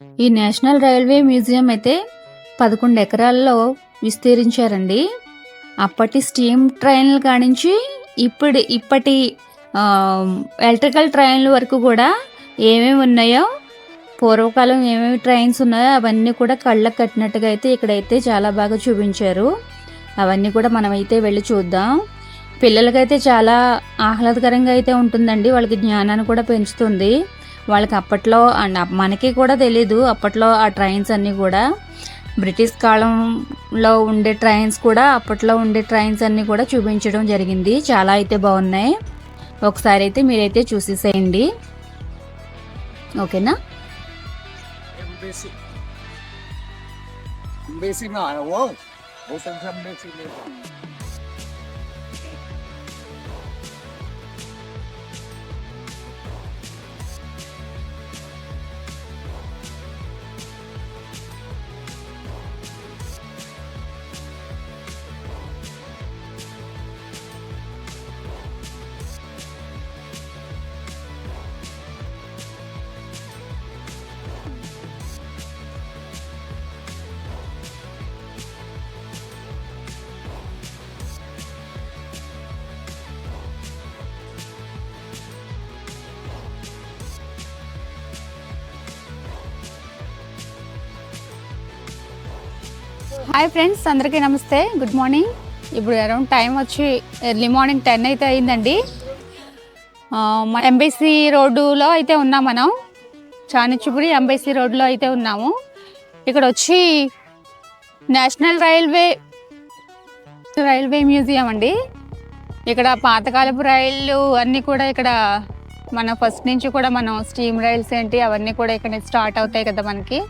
ఈ national railway museum అయితే 11 ఎకరాల్లో విస్తరించారండి. అప్పటి స్టీమ్ ట్రైన్ల కానించి ఇప్పటి ఎలక్ట్రికల్ ట్రైన్ల వరకు కూడా ఏమేమి ఉన్నాయో, పూర్వకాలం ఏమేమి ట్రైన్స్ ఉన్నాయో అవన్నీ కూడా కళ్ళకు కట్టినట్టుగా అయితే ఇక్కడైతే చాలా బాగా చూపించారు. అవన్నీ కూడా మనమైతే వెళ్ళి చూద్దాం. పిల్లలకైతే చాలా ఆహ్లాదకరంగా అయితే ఉంటుందండి. వాళ్ళకి జ్ఞానాన్ని కూడా పెంచుతుంది. వాళ్ళకి అప్పట్లో మనకి కూడా తెలీదు అప్పట్లో ఆ ట్రైన్స్ అన్నీ కూడా బ్రిటిష్ కాలంలో ఉండే ట్రైన్స్ కూడా అప్పట్లో ఉండే ట్రైన్స్ అన్నీ కూడా చూపించడం జరిగింది. చాలా అయితే బాగున్నాయి. ఒకసారి అయితే మీరైతే చూసేసేయండి. ఓకేనా? హాయ్ ఫ్రెండ్స్, అందరికీ నమస్తే, గుడ్ మార్నింగ్. ఇప్పుడు అరౌండ్ టైం వచ్చి ఎర్లీ మార్నింగ్ 10 అయితే అయిందండి. ఎంబీసీ రోడ్డులో అయితే ఉన్నాం మనం. చానిచ్చుపురి ఎంబీసీ రోడ్లో అయితే ఉన్నాము. ఇక్కడ వచ్చి నేషనల్ రైల్వే మ్యూజియం అండి. ఇక్కడ పాతకాలపు రైళ్ళు అన్నీ కూడా ఇక్కడ మన ఫస్ట్ నుంచి కూడా మనం స్టీమ్ రైల్స్ ఏంటి అవన్నీ కూడా ఇక్కడ స్టార్ట్ అవుతాయి కదా మనకి.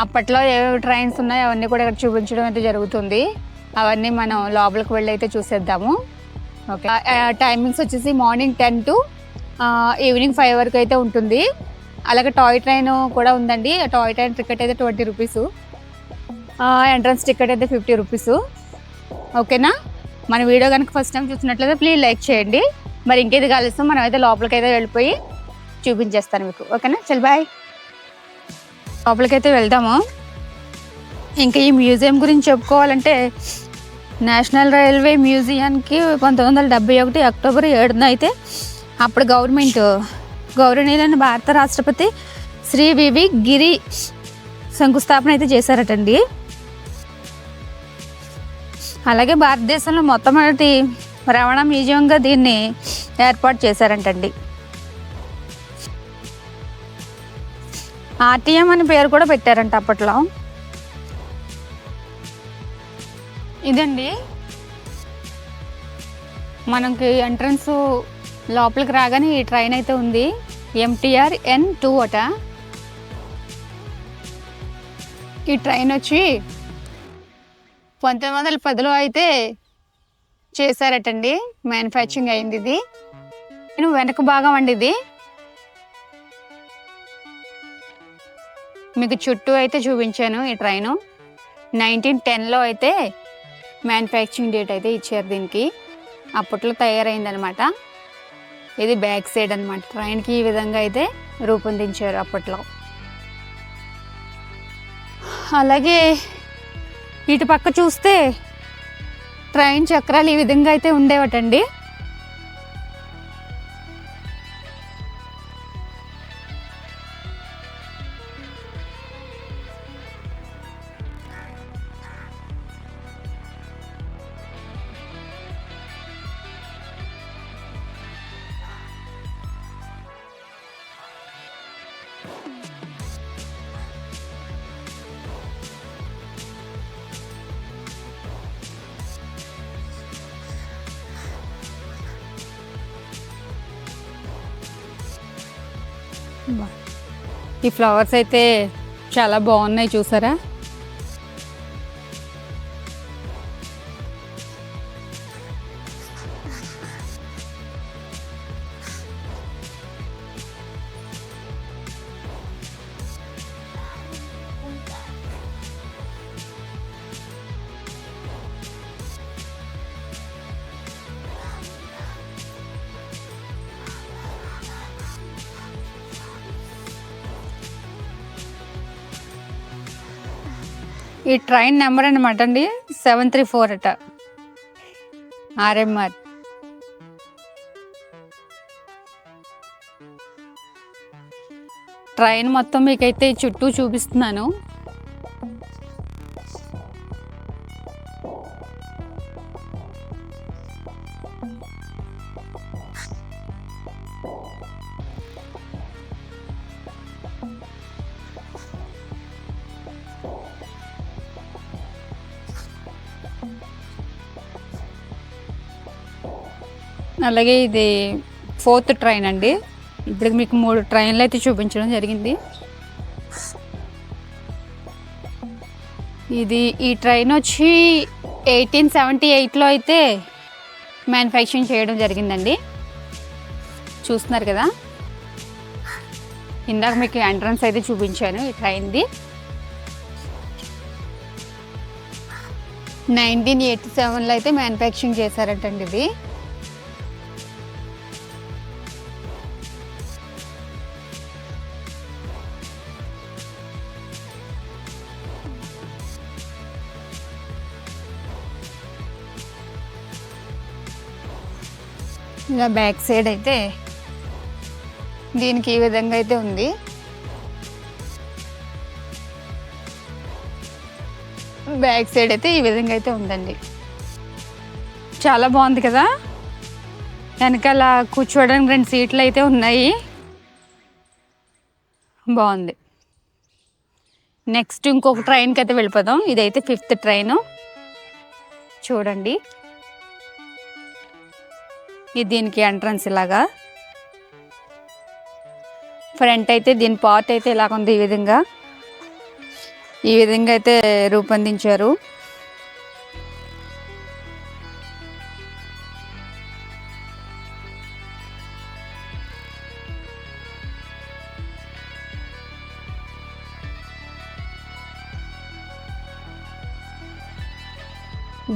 అప్పట్లో ఏవేవి ట్రైన్స్ ఉన్నాయో అవన్నీ కూడా ఇక్కడ చూపించడం అయితే జరుగుతుంది. అవన్నీ మనం లోపలికి వెళ్ళి అయితే చూసేద్దాము. ఓకే, టైమింగ్స్ వచ్చేసి మార్నింగ్ 10 to ఈవినింగ్ 5 వరకు అయితే ఉంటుంది. అలాగే టాయ్ ట్రైన్ కూడా ఉందండి. టాయ్ ట్రైన్ టికెట్ అయితే 20 రూపీస్, ఎంట్రన్స్ టికెట్ అయితే 50 రూపీస్. ఓకేనా? మన వీడియో కనుక ఫస్ట్ టైం చూసినట్లయితే ప్లీజ్ లైక్ చేయండి. మరి ఇంకేది కలుస్తాం, మనం అయితే లోపలికి అయితే వెళ్ళిపోయి చూపించేస్తాను మీకు. ఓకేనా? చల్ బాయ్. లోపలికైతే వెళ్దాము. ఇంకా ఈ మ్యూజియం గురించి చెప్పుకోవాలంటే నేషనల్ రైల్వే మ్యూజియానికి 1971 అక్టోబర్ 7న అయితే అప్పుడు గౌరవనీయులైన భారత రాష్ట్రపతి శ్రీ వివి గిరి శంకుస్థాపన అయితే చేశారటండి. అలాగే భారతదేశంలో మొట్టమొదటి రవాణా మ్యూజియంగా దీన్ని ఏర్పాటు చేశారంటండి. ఆర్టీఎం అని పేరు కూడా పెట్టారంట అప్పట్లో. ఇదండి మనకి ఎంట్రన్స్. లోపలికి రాగానే ఈ ట్రైన్ అయితే ఉంది, MTR N2 అట. ఈ ట్రైన్ వచ్చి 1910లో అయితే చేశారటండి, మ్యానుఫ్యాక్చరింగ్ అయింది. ఇది వెనక భాగం అండి. ఇది మీకు చుట్టూ అయితే చూపించాను. ఈ ట్రైను 1910లో అయితే మ్యానుఫ్యాక్చరింగ్ డేట్ అయితే ఇచ్చారు దీనికి. అప్పట్లో తయారైందనమాట. ఇది బ్యాక్ సైడ్ అనమాట. ట్రైన్కి ఈ విధంగా అయితే రూపొందించారు అప్పట్లో. అలాగే ఇటు పక్క చూస్తే ట్రైన్ చక్రాలు ఈ విధంగా అయితే ఉండేవటండి. ఈ ఫ్లవర్స్ అయితే చాలా బాగున్నాయి, చూసారా? ఈ ట్రైన్ నెంబర్ అనమాట అండి 734 అట, RMR. ట్రైన్ మొత్తం మీకైతే చుట్టూ చూపిస్తున్నాను. అలాగే ఇది 4th ట్రైన్ అండి. ఇప్పుడు మీకు 3 ట్రైన్లు అయితే చూపించడం జరిగింది. ఈ ట్రైన్ వచ్చి 1878లో అయితే మ్యానుఫ్యాక్చరింగ్ చేయడం జరిగిందండి. చూస్తున్నారు కదా, ఇందాక మీకు ఎంట్రన్స్ అయితే చూపించాను ఈ ట్రైన్ది. 1987లో అయితే మ్యానుఫ్యాక్చరింగ్ చేశారంటండి ఇది. ఇలా బ్యాక్ సైడ్ అయితే దీనికి ఈ విధంగా అయితే ఉంది. బ్యాక్ సైడ్ అయితే ఈ విధంగా అయితే ఉందండి. చాలా బాగుంది కదా. వెనకాల కూర్చోవడానికి 2 సీట్లు అయితే ఉన్నాయి. బాగుంది. నెక్స్ట్ ఇంకొక ట్రైన్కి అయితే వెళ్ళిపోదాం. ఇదైతే 5th ట్రైన్. చూడండి, ఇది దీనికి ఎంట్రన్స్. ఇలాగా ఫ్రంట్ అయితే దీని పార్ట్ అయితే ఇలాగ ఉంది. ఈ విధంగా అయితే రూపొందించారు.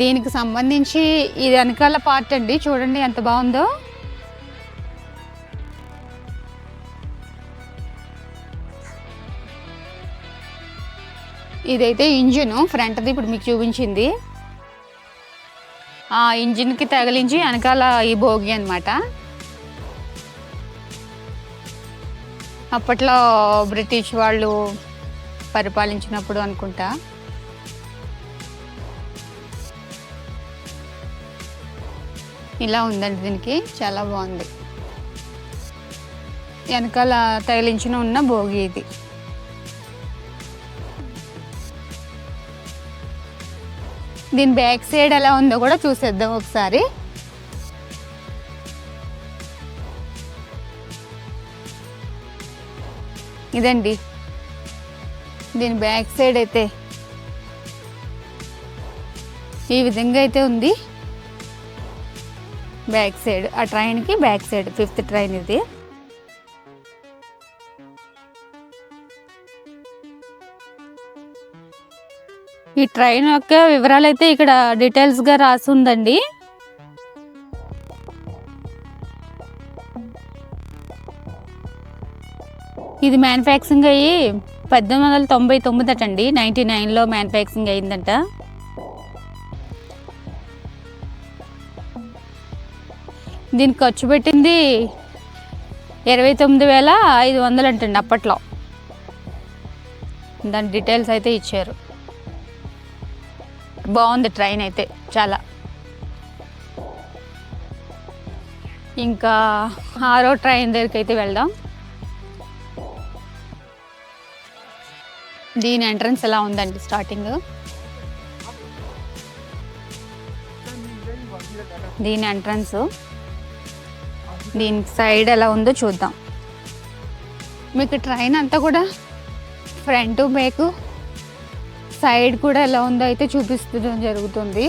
దీనికి సంబంధించి ఇది వెనకాల పార్ట్ అండి. చూడండి ఎంత బాగుందో. ఇదైతే ఇంజిన్ ఫ్రంట్ది ఇప్పుడు మీకు చూపించింది. ఆ ఇంజిన్కి తగిలించి వెనకాల ఈ బోగి అనమాట. అప్పట్లో బ్రిటిష్ వాళ్ళు పరిపాలించినప్పుడు అనుకుంటా. ఇలా ఉందండి. దీనికి చాలా బాగుంది. వెనకాల తగిలించిన ఉన్న భోగి ఇది. దీని బ్యాక్ సైడ్ ఎలా ఉందో కూడా చూసేద్దాం ఒకసారి. ఇదండి దీని బ్యాక్ సైడ్ అయితే ఈ విధంగా అయితే ఉంది. బ్యాక్ సైడ్ ఆ ట్రైన్కి బ్యాక్ సైడ్ 5th ట్రైన్ ఇది. ఈ ట్రైన్ యొక్క వివరాలు అయితే ఇక్కడ డీటెయిల్స్గా రాసి ఉందండి. ఇది మ్యానుఫ్యాక్చరింగ్ అయ్యి 1899 అటండి. 1999లో మ్యానుఫ్యాక్చరింగ్ అయిందంట. దీనికి ఖర్చు పెట్టింది 29,500 అంటండి అప్పట్లో. దాని డీటెయిల్స్ అయితే ఇచ్చారు. బాగుంది ట్రైన్ అయితే చాలా. ఇంకా 6వ ట్రైన్ దగ్గరికి అయితే వెళ్దాం. దీని ఎంట్రన్స్ ఎలా ఉందండి. స్టార్టింగ్ దీని ఎంట్రన్స్, దీని సైడ్ ఎలా ఉందో చూద్దాం. మీకు ట్రైన్ అంతా కూడా ఫ్రంట్ బ్యాక్ సైడ్ కూడా ఎలా ఉందో అయితే చూపిస్తడం జరుగుతుంది.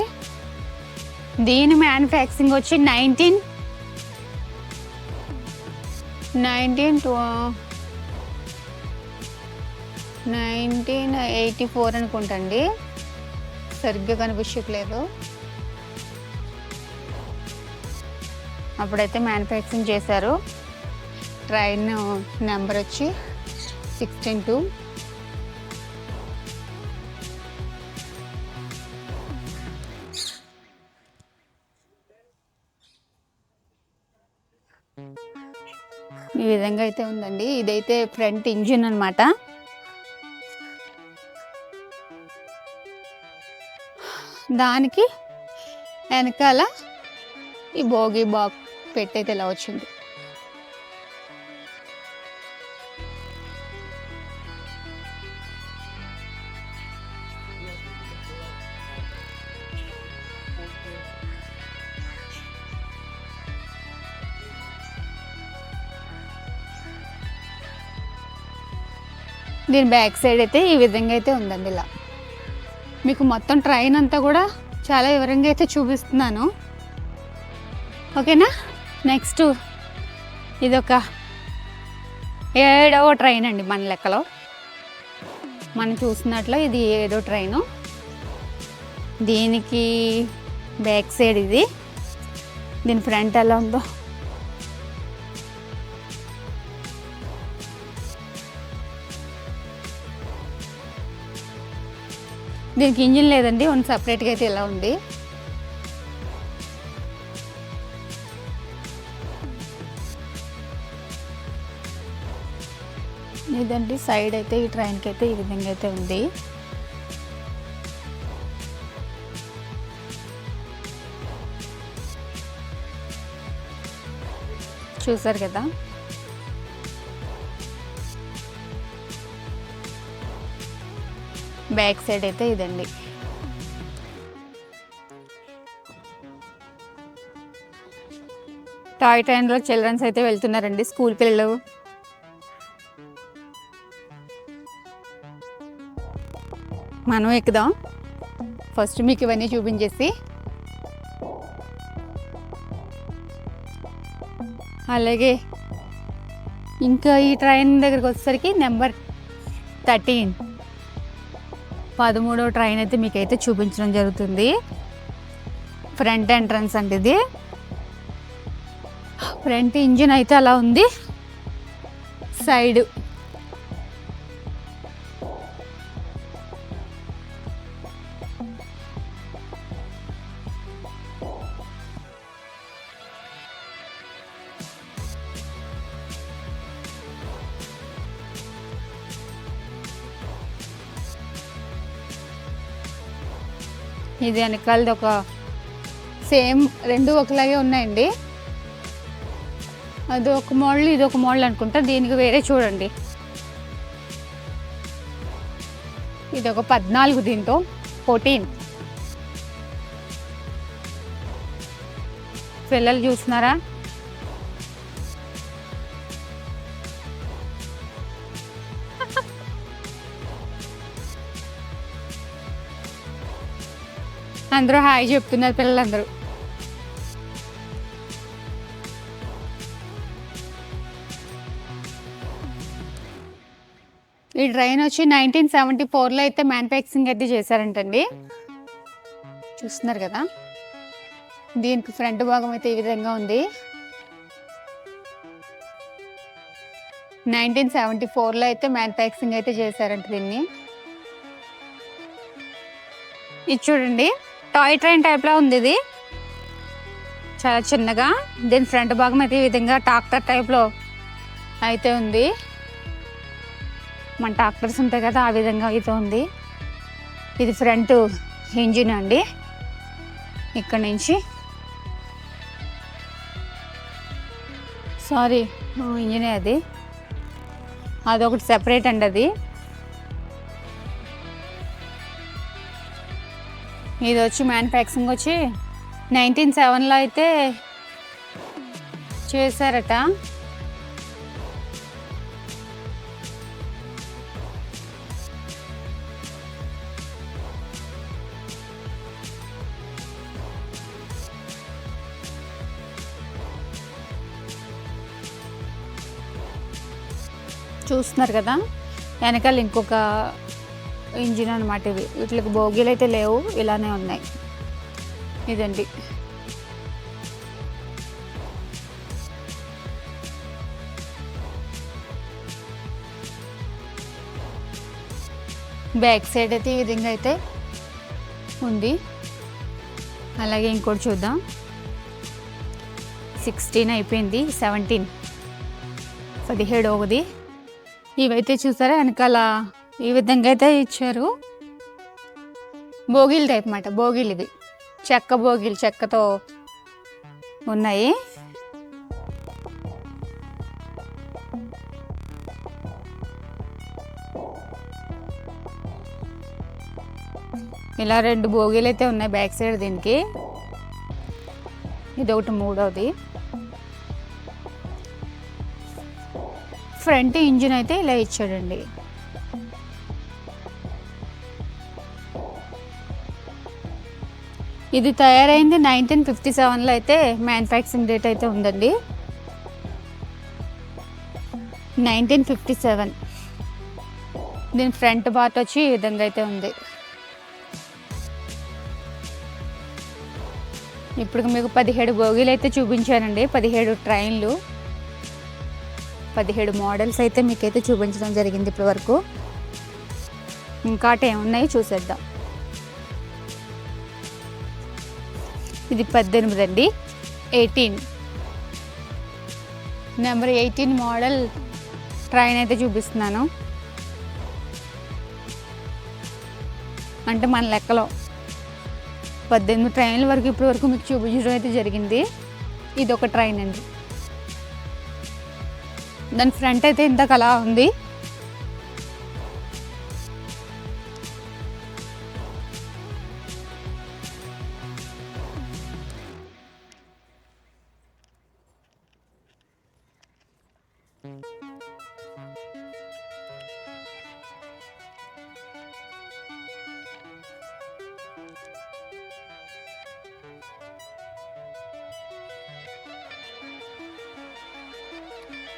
దీని మ్యానుఫ్యాక్చరింగ్ వచ్చి 1984 అనుకుంటండి. సరిగ్గా కనిపించట్లేదు. అప్పుడైతే మ్యానుఫ్యాక్చరింగ్ చేశారు. ట్రైన్ నెంబర్ వచ్చి 16-2. విధంగా అయితే ఉందండి. ఇదైతే ఫ్రంట్ ఇంజిన్ అనమాట. దానికి వెనకాల ఈ బోగి బాక్ పెట్టయితే ఇలా వచ్చింది. దీని బ్యాక్ సైడ్ అయితే ఈ విధంగా అయితే ఉందండి. ఇలా మీకు మొత్తం ట్రైన్ అంతా కూడా చాలా వివరంగా అయితే చూపిస్తున్నాను, ఓకేనా. నెక్స్ట్ ఇదొక 7వ ట్రైన్ అండి మన లెక్కలో. మనం చూసినట్లు ఇది 7వ ట్రైను. దీనికి బ్యాక్ సైడ్ ఇది, దీని ఫ్రంట్ ఎలా ఉందో దీనికి ఇంజిన్ లేదండి, ఓన్ సపరేట్గా అయితే ఇలా ఉంది. ఇదండి సైడ్ అయితే ఈ ట్రైన్కి అయితే ఈ విధంగా అయితే ఉంది. చూసారు కదా. బ్యాక్ సైడ్ అయితే ఇదండి. టాయ్ ట్రైన్లో చిల్డ్రన్స్ అయితే వెళ్తున్నారండి, స్కూల్ పిల్లలు. మనం ఎక్కుదాం. ఫస్ట్ మీకు ఇవన్నీ చూపించేసి అలాగే ఇంకా ఈ ట్రైన్ దగ్గరికి వచ్చేసరికి నెంబర్ 13వ ట్రైన్ అయితే మీకైతే చూపించడం జరుగుతుంది. ఫ్రంట్ ఎంట్రన్స్ అంటే ఇది. ఫ్రంట్ ఇంజిన్ అయితే అలా ఉంది. సైడ్ ఇది వెనకాలది ఒక సేమ్, రెండు ఒకలాగే ఉన్నాయండి. అది ఒక మోడల్, ఇది ఒక మోడల్ అనుకుంటా. దీనికి వేరే చూడండి. ఇది ఒక 14, దీంతో 14. పిల్లలు చూస్తున్నారా? అందరూ హాయ్ చెప్తున్నారు పిల్లలందరూ. ఈ ట్రైన్ వచ్చి 1974లో అయితే మ్యానుఫ్యాక్చరింగ్ అయితే చేశారంటండి. చూస్తున్నారు కదా. దీనికి ఫ్రంట్ భాగం అయితే ఈ విధంగా ఉంది. 1974లో అయితే మ్యానుఫ్యాక్చరింగ్ అయితే చేశారంట దీన్ని. ఇది చూడండి, టాయ్ ట్రైన్ టైప్లో ఉంది. ఇది చాలా చిన్నగా. దీని ఫ్రంట్ భాగం అయితే ఈ విధంగా ట్రాక్టర్ టైప్లో అయితే ఉంది. మన ట్రాక్టర్స్ ఉంటాయి కదా, ఆ విధంగా అయితే ఉంది. ఇది ఫ్రంట్ ఇంజిన్ అండి. ఇక్కడ నుంచి సారీ ఇంజినే అది, అదొకటి సెపరేట్ అండి. అది ఇది వచ్చి మ్యానుఫ్యాక్చరింగ్ వచ్చి 1907లో అయితే చేశారట. చూస్తున్నారు కదా, వెనకాల ఇంకొక ఇంజిన్ అనమాట. ఇవి వీటికి బోగీలు అయితే లేవు, ఇలానే ఉన్నాయి. ఇదండి బ్యాక్ సైడ్ అయితే ఈ విధంగా అయితే ఉంది. అలాగే ఇంకోటి చూద్దాం. 16 అయిపోయింది, 17. 17వ. ఇవైతే చూసారా వెనకాల ఈ విధంగా అయితే ఇచ్చారు. బోగీలు టైప్ అన్నమాట. బోగీలు ఇవి చెక్క బోగీలు, చెక్కతో ఉన్నాయి. ఇలా 2 బోగీలు అయితే ఉన్నాయి బ్యాక్ సైడ్. దీనికి ఇది ఒకటి 3వది. ఫ్రంట్ ఇంజిన్ అయితే ఇలా ఇచ్చాడండి. ఇది తయారైంది 1957లో అయితే మ్యానుఫ్యాక్చరింగ్ డేట్ అయితే ఉందండి. 1957. దీని ఫ్రంట్ పార్ట్ వచ్చి ఈ విధంగా అయితే ఉంది. ఇప్పుడు మీకు 17 బోగీలు అయితే చూపించానండి. 17 ట్రైన్లు, 17 మోడల్స్ అయితే మీకైతే చూపించడం జరిగింది ఇప్పటి వరకు. ఇంకా ఏమున్నాయి చూసేద్దాం. ఇది 18 అండి. 18 నెంబర్ 18 మోడల్ ట్రైన్ అయితే చూపిస్తున్నాను. అంటే మన లెక్కలో 18 ట్రైన్ల వరకు ఇప్పటి వరకు మీకు చూపించడం అయితే జరిగింది. ఇది ఒక ట్రైన్ అండి. దాని ఫ్రంట్ అయితే ఇంతకు అలా ఉంది.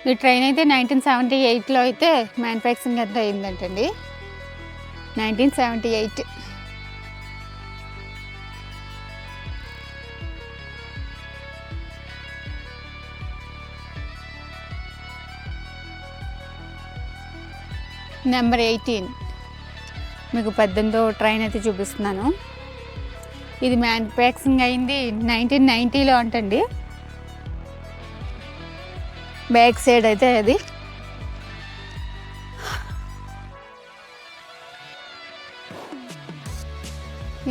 ఈ ట్రైన్ అయితే 1978లో అయితే మ్యానుఫ్యాక్చరింగ్ అంతా అయిందంటండి. 1978. నెంబర్ 18 మీకు 18వ ట్రైన్ అయితే చూపిస్తున్నాను. ఇది మ్యానుఫ్యాక్చరింగ్ అయింది 1990లో అంటండి. బ్యాక్ సైడ్ అయితే అది.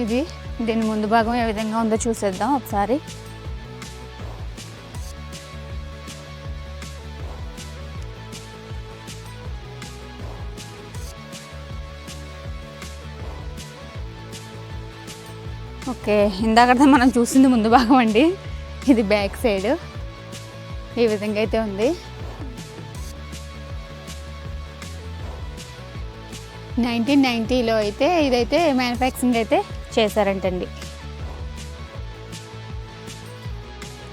ఇది దీని ముందు భాగం ఏ విధంగా ఉందో చూసేద్దాం ఒకసారి. ఓకే, ఇందాక మనం చూసింది ముందు భాగం అండి. ఇది బ్యాక్ సైడ్ ఈ విధంగా అయితే ఉంది. 1990లో అయితే ఇదైతే మ్యానుఫ్యాక్చరింగ్ అయితే చేశారంటండి.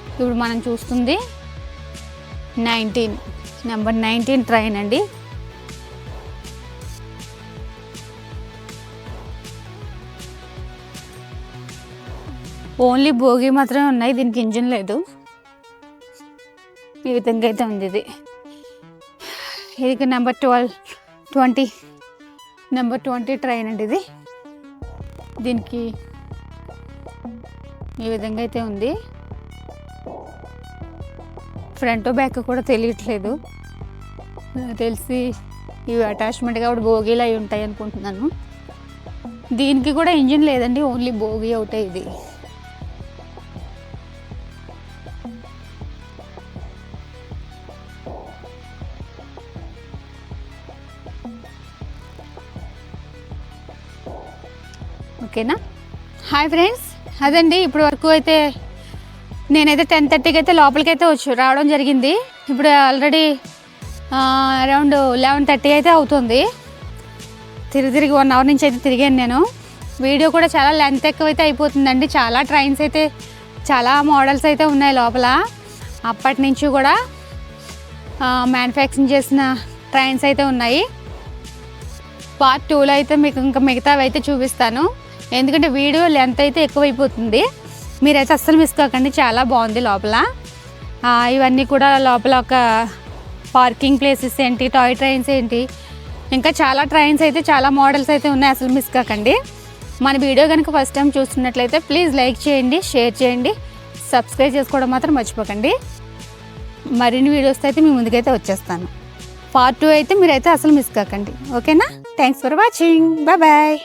ఇప్పుడు మనం చూస్తుంది 19 నెంబర్ 19 ట్రైన్ అండి. ఓన్లీ బోగి మాత్రమే ఉన్నాయి, దీనికి ఇంజిన్ లేదు. ఈ విధంగా అయితే ఉంది. ఇది నెంబర్ 20 నెంబర్ 20 ట్రైన్ అండి. ఇది దీనికి ఈ విధంగా అయితే ఉంది. ఫ్రంట్ బ్యాక్ కూడా తెలియట్లేదు, తెలిసి ఇవి అటాచ్మెంట్ కాబట్టి బోగీలు అవి ఉంటాయి అనుకుంటున్నాను. దీనికి కూడా ఇంజిన్ లేదండి, ఓన్లీ బోగీ ఒకటే ఇది. ఓకేనా. హాయ్ ఫ్రెండ్స్, అదండి ఇప్పటి వరకు అయితే నేనైతే 10:30కి అయితే లోపలికైతే రావడం జరిగింది. ఇప్పుడు ఆల్రెడీ అరౌండ్ 11:30 అయితే అవుతుంది. తిరిగి 1 అవర్ నుంచి అయితే తిరిగాను నేను. వీడియో కూడా చాలా లెంత్ ఎక్కువైతే అయిపోతుందండి. చాలా ట్రైన్స్ అయితే, చాలా మోడల్స్ అయితే ఉన్నాయి లోపల. అప్పటి నుంచి కూడా మ్యానుఫ్యాక్చరింగ్ చేసిన ట్రైన్స్ అయితే ఉన్నాయి. పార్ట్ 2లో అయితే మీకు ఇంకా మిగతావి అయితే చూపిస్తాను. ఎందుకంటే వీడియో లెంత్ అయితే ఎక్కువైపోతుంది. మీరైతే అస్సలు మిస్ కాకండి, చాలా బాగుంది లోపల. ఇవన్నీ కూడా లోపల ఒక పార్కింగ్ ప్లేసెస్ ఏంటి, టాయ్ ట్రైన్స్ ఏంటి, ఇంకా చాలా ట్రైన్స్ అయితే, చాలా మోడల్స్ అయితే ఉన్నాయి. అసలు మిస్ కాకండి. మన వీడియో కనుక ఫస్ట్ టైం చూస్తున్నట్లయితే ప్లీజ్ లైక్ చేయండి, షేర్ చేయండి, సబ్స్క్రైబ్ చేసుకోవడం మాత్రం మర్చిపోకండి. మరిన్ని వీడియోస్తో అయితే మీ ముందుకైతే వచ్చేస్తాను. పార్ట్ 2 అయితే మీరైతే అసలు మిస్ కాకండి. ఓకేనా? Thanks for watching. Bye bye.